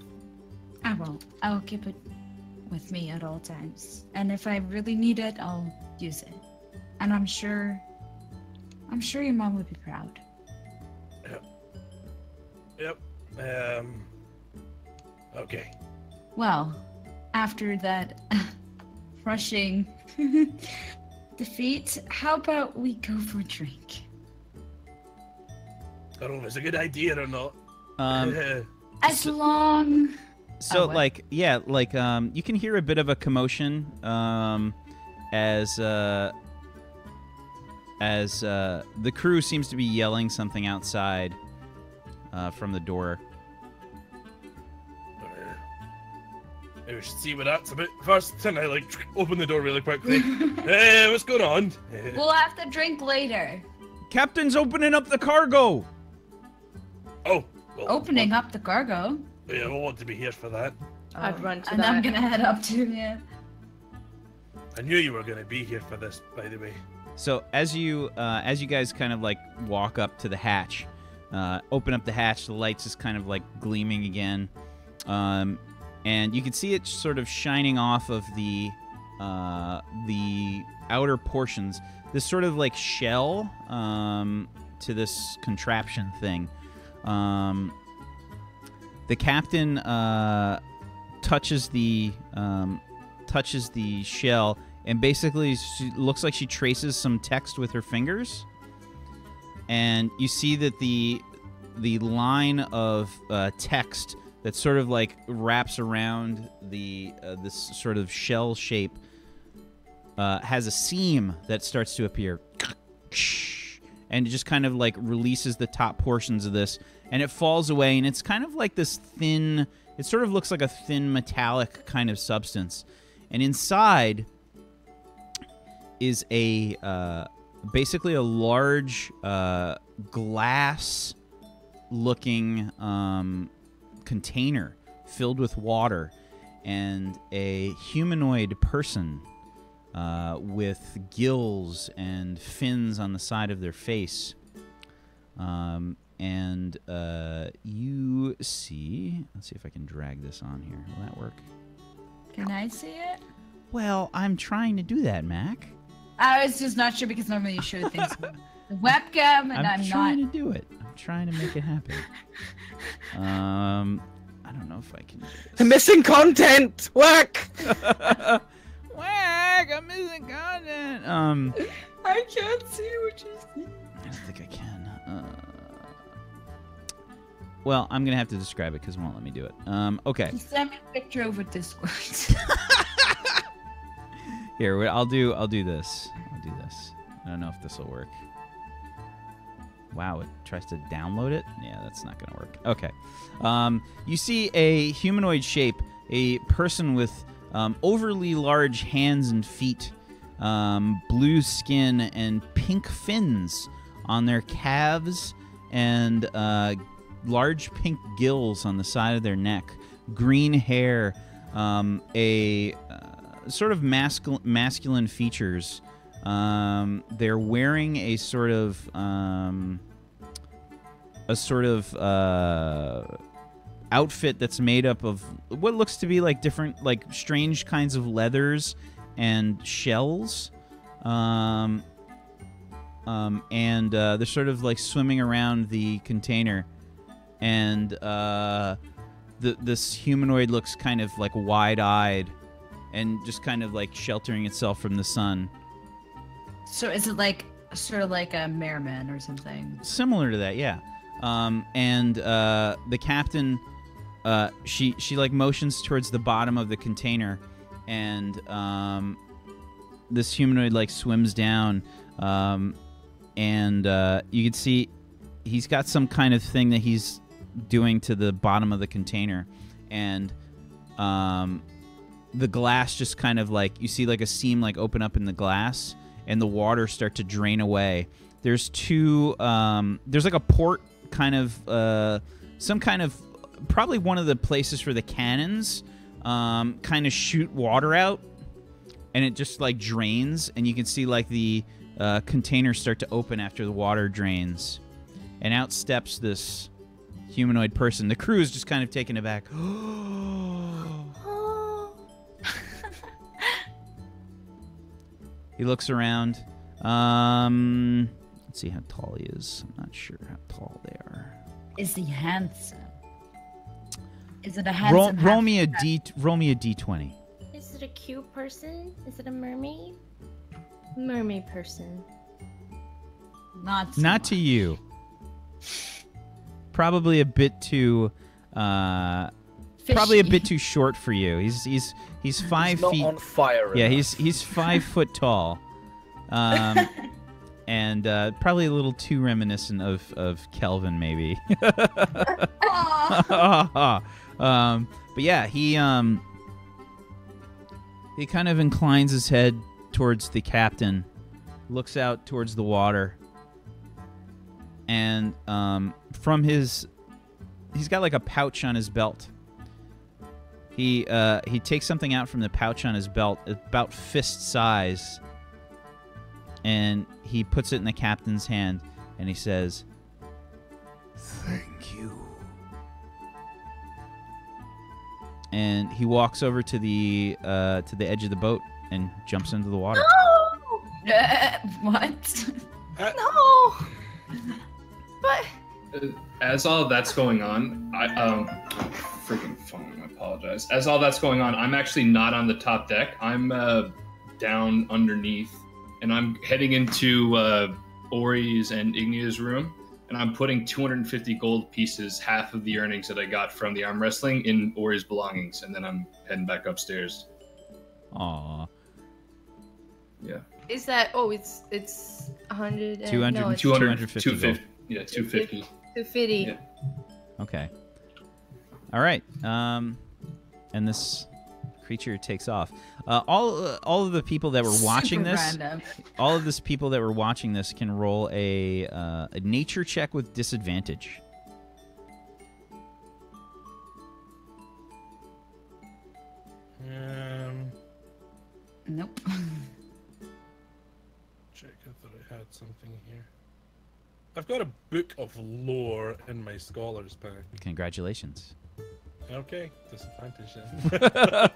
I won't. I'll keep it with me at all times. And if I really need it, I'll use it. And I'm sure your mom would be proud. Yep. Okay. Well, after that crushing defeat, how about we go for a drink? I don't know if it's a good idea or not. As long... So, what? you can hear a bit of a commotion as the crew seems to be yelling something outside from the door. I should see what that's about first, and I open the door really quickly. Hey, what's going on? We'll have to drink later. Captain's opening up the cargo. Oh, well, Opening up the cargo. Yeah, we'll want to be here for that. I'd run to and that. I'm gonna head up to you. I knew you were going to be here for this, by the way. So as you guys kind of walk up to the hatch, open up the hatch, the lights is kind of gleaming again, and you can see it sort of shining off of the outer portions. This sort of shell to this contraption thing. The captain touches the shell, and basically she looks like she traces some text with her fingers. And you see that the line of text that sort of wraps around this sort of shell shape has a seam that starts to appear, and it just kind of releases the top portions of this, and it falls away, and it's kind of like this thin. It sort of looks like a thin metallic kind of substance, and inside is basically a large glass-looking container filled with water, and a humanoid person with gills and fins on the side of their face. And you see... Let's see if I can drag this on here. Will that work? Can I see it? Well, I'm trying to do that, Mac. I was just not sure because normally you show things with the webcam, and I'm trying not. to do it. I'm trying to make it happen. I don't know if I can do this. Missing content! Whack! Whack! I'm missing content! I can't see what you see. I don't think I can. Well, I'm gonna have to describe it because it won't let me do it. Okay. Just send me a picture over Discord. Here, I'll do this. I'll do this. I don't know if this will work. Wow, it tries to download it? Yeah, that's not gonna work. Okay. You see a humanoid shape, a person with overly large hands and feet, blue skin, and pink fins on their calves, and large pink gills on the side of their neck, green hair, a sort of masculine features. They're wearing a sort of outfit that's made up of what looks to be different, strange kinds of leathers and shells. And they're sort of swimming around the container. And this humanoid looks kind of like wide-eyed and just kind of like sheltering itself from the sun. So is it like sort of like a merman or something? Similar to that, yeah. The captain, she like motions towards the bottom of the container, and this humanoid like swims down, and you can see he's got some kind of thing that he's doing to the bottom of the container, and the glass just kind of like, you see like a seam like open up in the glass, and the water start to drain away. There's there's like a port kind of, some kind of, probably one of the places where the cannons kind of shoot water out, and it just like drains, and you can see like the containers start to open after the water drains, and out steps this humanoid person. The crew is just kind of taken aback. He looks around. Let's see how tall he is. I'm not sure how tall they are. Is he handsome? Is it a handsome? Roll me a d20. Is it a cute person? Is it a mermaid? Mermaid person. Not Not to you. Probably a bit too. Probably a bit too short for you. He's 5 He's feet. not on fire. Yeah, enough. he's 5 foot tall, and probably a little too reminiscent of Kelvin, maybe. But yeah, he kind of inclines his head towards the captain, looks out towards the water, and he's got like a pouch on his belt. He takes something out from the pouch on his belt, about fist size, and he puts it in the captain's hand, and he says, "Thank you." And he walks over to the edge of the boat and jumps into the water. What? No! But... As all of that's going on, freaking phone, I apologize. As all that's going on, I'm actually not on the top deck. I'm down underneath, and I'm heading into Ori's and Ignia's room, and I'm putting 250 gold pieces, half of the earnings that I got from the arm wrestling, in Ori's belongings, and then I'm heading back upstairs. Aww. Yeah. Is that... Oh, it's 100... 200, no, it's 250 gold. 250. Yeah, 250. 250. Yeah. Okay. All right. And this creature takes off. All of the people that were watching Super this, random. all of this people that were watching this can roll a nature check with disadvantage. Nope. Check. I thought I had something here. I've got a book of lore in my scholars pack. Congratulations. Okay, disadvantage then.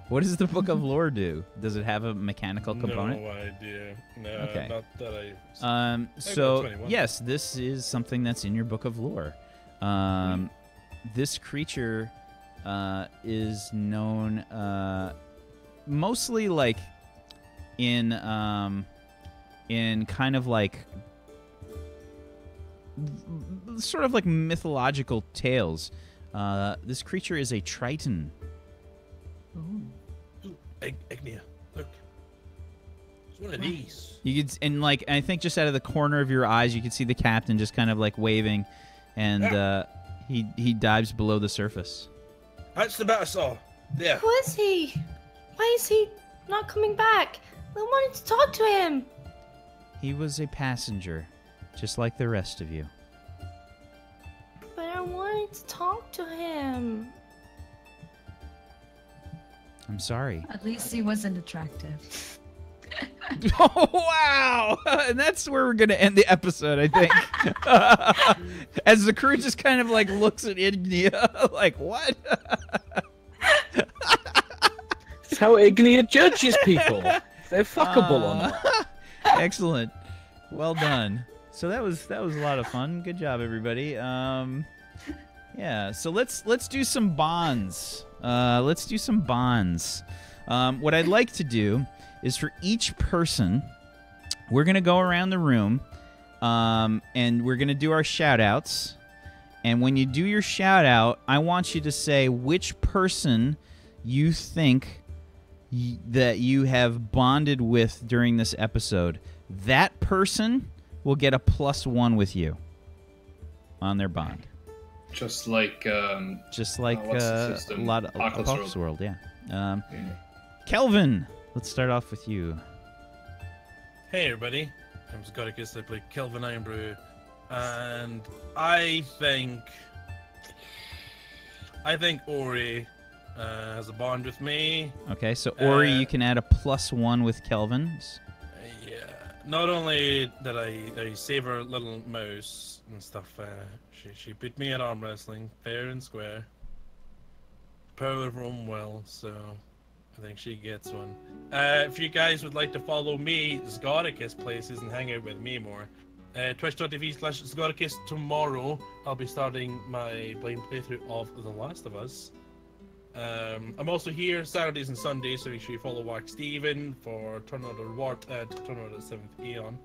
What does the Book of Lore do? Does it have a mechanical component? No idea. No, Okay. not that I. So 21. yes, this is something that's in your Book of Lore. This creature is known mostly like in kind of like sort of like mythological tales. This creature is a Triton. Ooh, Ignia, look. It's one of these. You could, and like, I think just out of the corner of your eyes, you could see the captain just kind of like waving, and he dives below the surface. That's the bit I saw. There. Who is he? Why is he not coming back? I wanted to talk to him. He was a passenger, just like the rest of you. But I wanted to talk to him. I'm sorry. At least he wasn't attractive. Oh, wow! And that's where we're going to end the episode, I think. As the crew just kind of like looks at Ignia, like, what? That's how Ignia judges people. If they're fuckable or not. Excellent. Well done. So that was a lot of fun. Good job, everybody. Yeah, so let's do some bonds. Let's do some bonds. What I'd like to do is for each person, we're gonna go around the room, and we're gonna do our shout-outs. And when you do your shout-out, I want you to say which person you think that you have bonded with during this episode. That person will get a +1 with you on their bond. Just like a lot of Apocalypse World, yeah. Kelvin, let's start off with you. Hey everybody, I'm Scoticus. I play Kelvin Ironbrew, and I think Ori has a bond with me. Okay, so Ori, you can add a +1 with Kelvin. Yeah, not only did I save her little mouse and stuff, she beat me at arm wrestling, fair and square. Power of Rome well, so I think she gets one. If you guys would like to follow me, Scoticus places, and hang out with me more, twitch.tv/Scoticus. Tomorrow I'll be starting my blind playthrough of The Last of Us. I'm also here Saturdays and Sundays, so make sure you follow Wacksteven for Turn Order Wart at Turn Order 7th Eon.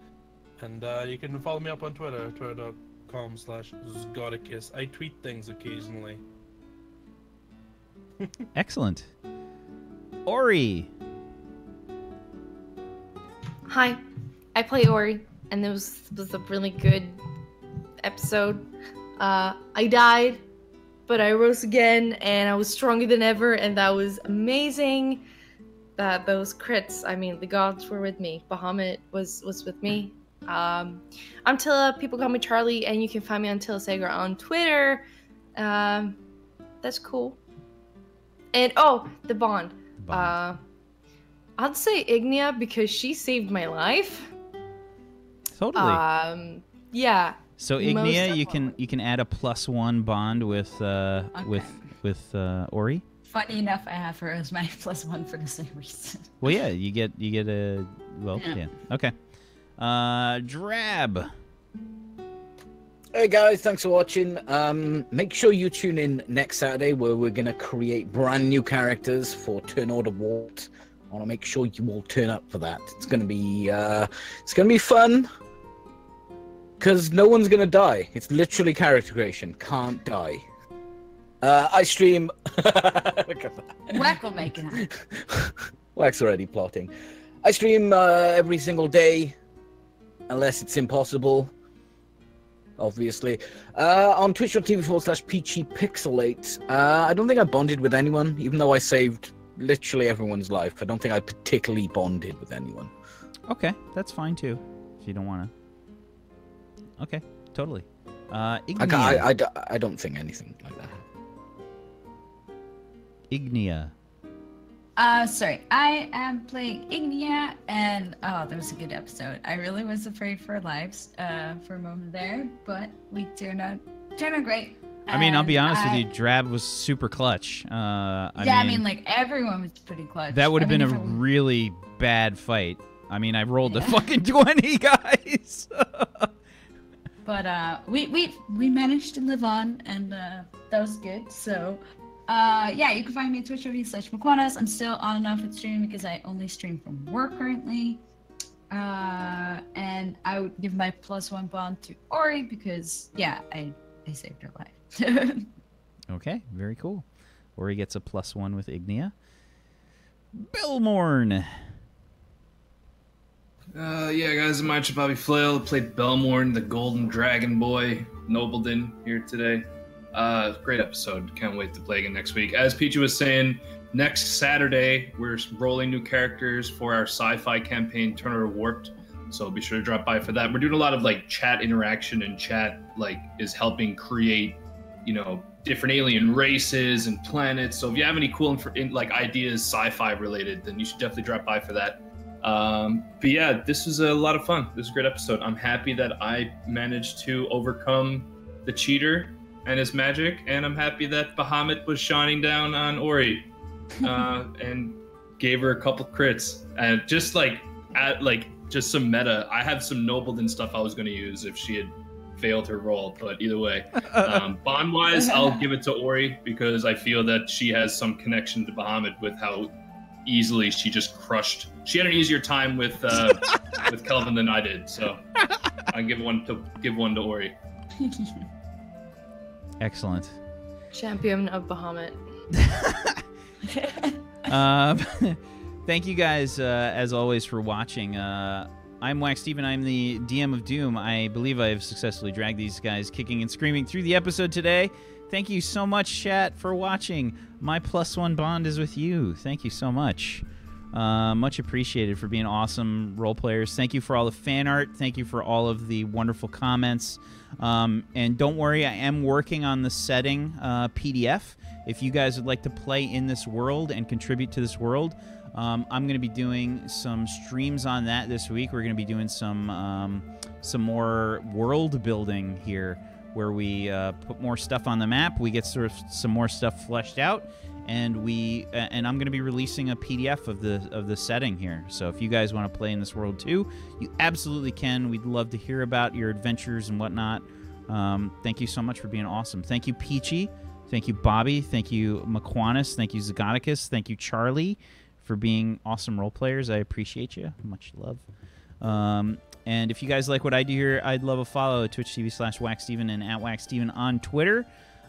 And you can follow me up on Twitter, twitter.com/Scoticus. I tweet things occasionally. Excellent. Ori. Hi, I play Ori, and it was a really good episode. I died, but I rose again, and I was stronger than ever, and that was amazing. Those crits, I mean, the gods were with me. Bahamut was with me. I'm Tilla, people call me Charlie, and you can find me on Tilla Sager on Twitter. That's cool. And the bond. I'd say Ignia because she saved my life. Totally. Yeah. So Ignia, you can add a +1 bond with Ori. Funny enough, I have her as my +1 for the same reason. Well, yeah, you get a yeah. Okay. Drab. Hey guys, thanks for watching. Make sure you tune in next Saturday where we're gonna create brand new characters for Turn Order Wart. I want to make sure you all turn up for that. It's gonna be fun. Because no one's gonna die. It's literally character creation. Can't die. I stream. Look at that. Wack will make it happen. Wack's already plotting. I stream every single day, unless it's impossible. Obviously. On twitch.tv/PGPixelate. I don't think I bonded with anyone, even though I saved literally everyone's life. I don't think I particularly bonded with anyone. Okay, that's fine too, if you don't want to. Okay, totally. Ignia. I don't think anything like that. Ignia. Sorry, I am playing Ignia, and that was a good episode. I really was afraid for our lives for a moment there, but we turned out great. I mean, I'll be honest with you, Drab was super clutch. I mean, like, everyone was pretty clutch. That would have been a really bad fight. I mean, I rolled a fucking 20, guys. But we managed to live on, and that was good. So, yeah, you can find me at twitch.tv/Makwanas. I'm still on and off at stream because I only stream from work currently. And I would give my +1 bond to Ori because, yeah, I saved her life. Okay, very cool. Ori gets a +1 with Ignia. Belmorn. Yeah, guys, I'm Bobby Flail. Played Belmorn, the Golden Dragon Boy, Nobleton here today. Great episode. Can't wait to play again next week. As Peachy was saying, next Saturday we're rolling new characters for our sci-fi campaign, Turn Order Warped. So be sure to drop by for that. We're doing a lot of like chat interaction, and chat like is helping create, different alien races and planets. So if you have any cool like ideas, sci-fi related, then you should definitely drop by for that. But yeah, this was a lot of fun. This was a great episode. I'm happy that I managed to overcome the cheater and his magic, and I'm happy that Bahamut was shining down on Ori and gave her a couple crits. And just just some meta. I have some Nobleton stuff I was going to use if she had failed her roll. But either way, bond-wise, I'll give it to Ori because I feel that she has some connection to Bahamut with how easily she just crushed. She had an easier time with Kelvin than I did, so I give one to Ori. Excellent. Champion of Bahamut. Thank you guys, as always, for watching. I'm Wacksteven. I'm the DM of Doom. I believe I have successfully dragged these guys kicking and screaming through the episode today. Thank you so much, chat, for watching. My +1 bond is with you. Thank you so much. Much appreciated for being awesome role players. Thank you for all the fan art. Thank you for all of the wonderful comments. And don't worry, I am working on the setting PDF. If you guys would like to play in this world and contribute to this world, I'm going to be doing some streams on that this week. We're going to be doing some more world building here, where we put more stuff on the map. We get sort of some more stuff fleshed out, and I'm going to be releasing a PDF of the setting here. So if you guys want to play in this world too, you absolutely can. We'd love to hear about your adventures and whatnot. Thank you so much for being awesome. Thank you, Peachy. Thank you, Bobby. Thank you, Maquanis. Thank you, Zagonicus. Thank you, Charlie, for being awesome role players. I appreciate you. Much love. And if you guys like what I do here, I'd love a follow at twitch.tv/Wacksteven and at Wacksteven on Twitter.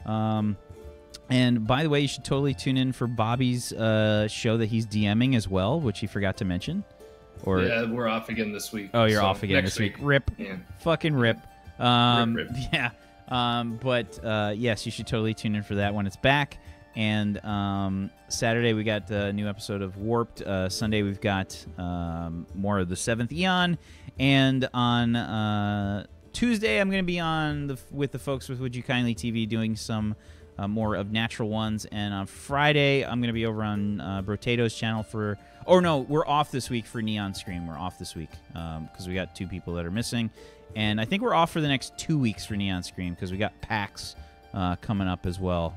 And by the way, you should totally tune in for Bobby's show that he's DMing as well, which he forgot to mention. Or yeah, we're off again this week. Oh, you're off again this week. Rip. Yeah. Fucking rip. Rip. Yeah. But yes, you should totally tune in for that when it's back. And Saturday we got a new episode of Warped. Sunday we've got more of the Seventh Eon. And on Tuesday I'm going to be on with the folks with Would You Kindly TV doing some more of Natural Ones. And on Friday I'm going to be over on Brotato's channel for... Oh, no, we're off this week for Neon Scream. We're off this week because we got 2 people that are missing. And I think we're off for the next 2 weeks for Neon Scream because we got PAX coming up as well.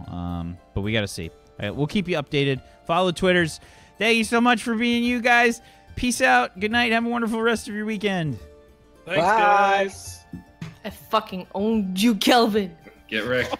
But we got to see. All right, we'll keep you updated. Follow the Twitters. Thank you so much for being you guys. Peace out. Good night. Have a wonderful rest of your weekend. Thanks, guys. I fucking owned you, Kelvin. Get wrecked.